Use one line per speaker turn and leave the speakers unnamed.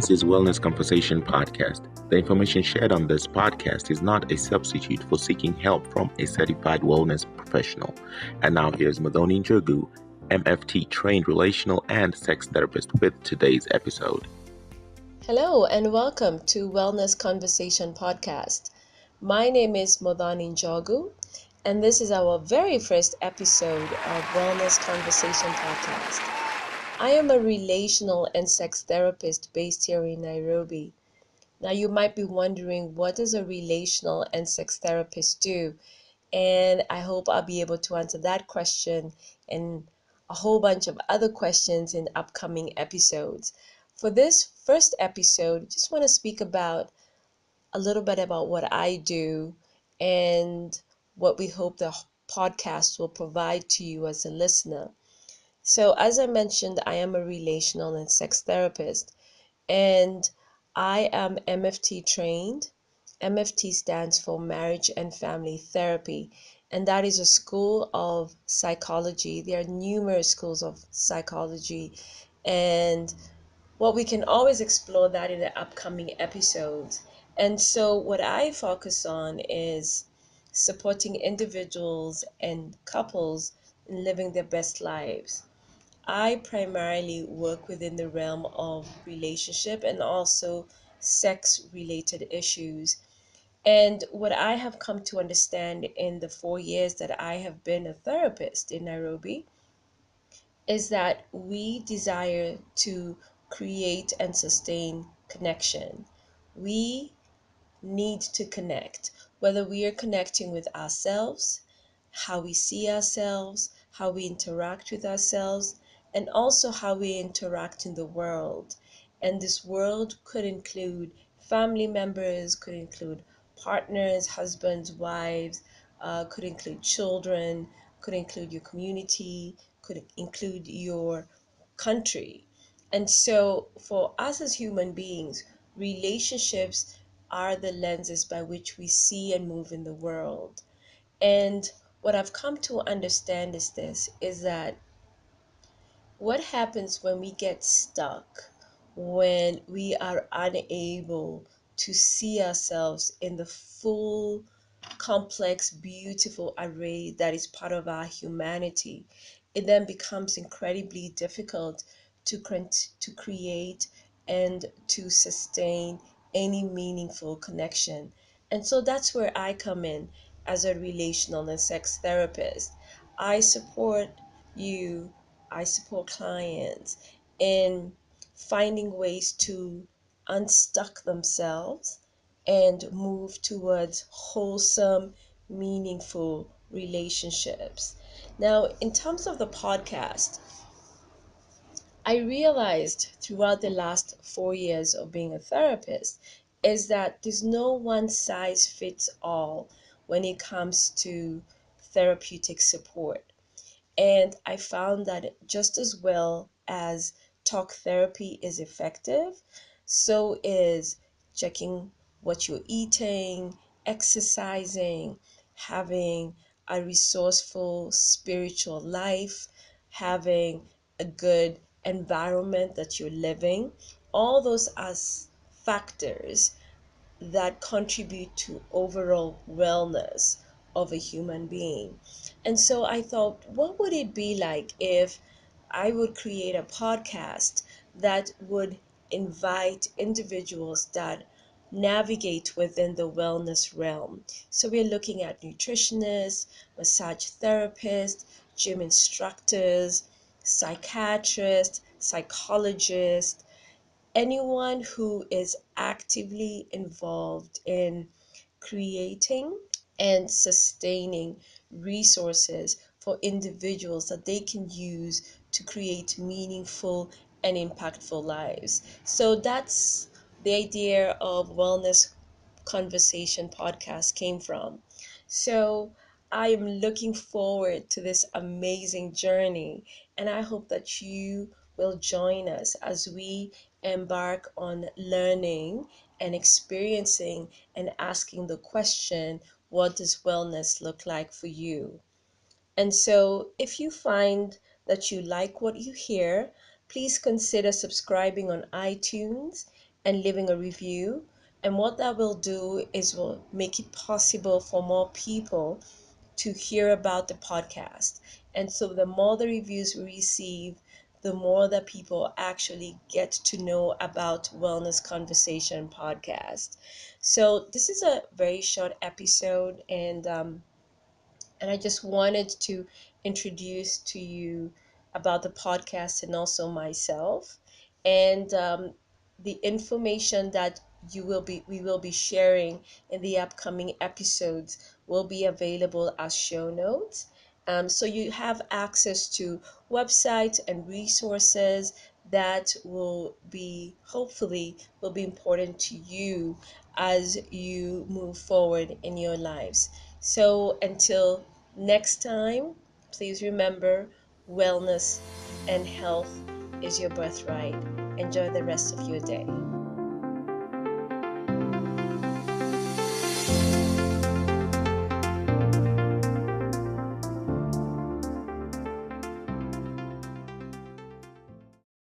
This is Wellness Conversation Podcast. The information shared on this podcast is not a substitute for seeking help from a certified wellness professional. And now here's Muthoni Njogu, MFT trained relational and sex therapist, with today's episode.
Hello and welcome to Wellness Conversation Podcast. My name is Muthoni Njogu, and this is our very first episode of Wellness Conversation Podcast. I am a relational and sex therapist based here in Nairobi. Now, you might be wondering, what does a relational and sex therapist do? And I hope I'll be able to answer that question and a whole bunch of other questions in upcoming episodes. For this first episode, I just want to speak about a little bit about what I do and what we hope the podcast will provide to you as a listener. So, as I mentioned, I am a relational and sex therapist, and I am MFT trained. MFT stands for Marriage and Family Therapy, and that is a school of psychology. There are numerous schools of psychology, and we can always explore that in the upcoming episodes. And so, what I focus on is supporting individuals and couples in living their best lives. I primarily work within the realm of relationship and also sex related issues. And what I have come to understand in the 4 years that I have been a therapist in Nairobi is that we desire to create and sustain connection. We need to connect, whether we are connecting with ourselves, how we see ourselves, how we interact with ourselves, and also how we interact in the world. And this world could include family members, could include partners, husbands, wives, could include children, could include your community, could include your country. And so, for us as human beings, relationships are the lenses by which we see and move in the world. And what I've come to understand is this is that what happens when we get stuck, when we are unable to see ourselves in the full, complex, beautiful array that is part of our humanity, it then becomes incredibly difficult to create and to sustain any meaningful connection. And so that's where I come in as a relational and sex therapist. I support you, I support clients in finding ways to unstuck themselves and move towards wholesome, meaningful relationships. Now, in terms of the podcast, I realized throughout the last 4 years of being a therapist is that there's no one size fits all when it comes to therapeutic support. And I found that just as well as talk therapy is effective, so is checking what you're eating, exercising, having a resourceful spiritual life, having a good environment that you're living. All those as factors that contribute to overall wellness of a human being. And so I thought, what would it be like if I would create a podcast that would invite individuals that navigate within the wellness realm? So we're looking at nutritionists, massage therapists, gym instructors, psychiatrists, psychologists, anyone who is actively involved in creating and sustaining resources for individuals that they can use to create meaningful and impactful lives. So that's the idea of Wellness Conversation podcast came from. So I am looking forward to this amazing journey, and I hope that you will join us as we embark on learning and experiencing and asking the question, what does wellness look like for you? And so, if you find that you like what you hear, please consider subscribing on iTunes and leaving a review. And what that will do is will make it possible for more people to hear about the podcast. And so the more the reviews we receive, the more that people actually get to know about Wellness Conversation podcast. So this is a very short episode, and I just wanted to introduce to you about the podcast and also myself, and the information that we will be sharing in the upcoming episodes will be available as show notes. So you have access to websites and resources that will be hopefully will be important to you as you move forward in your lives. So until next time, please remember, wellness and health is your birthright. Enjoy the rest of your day.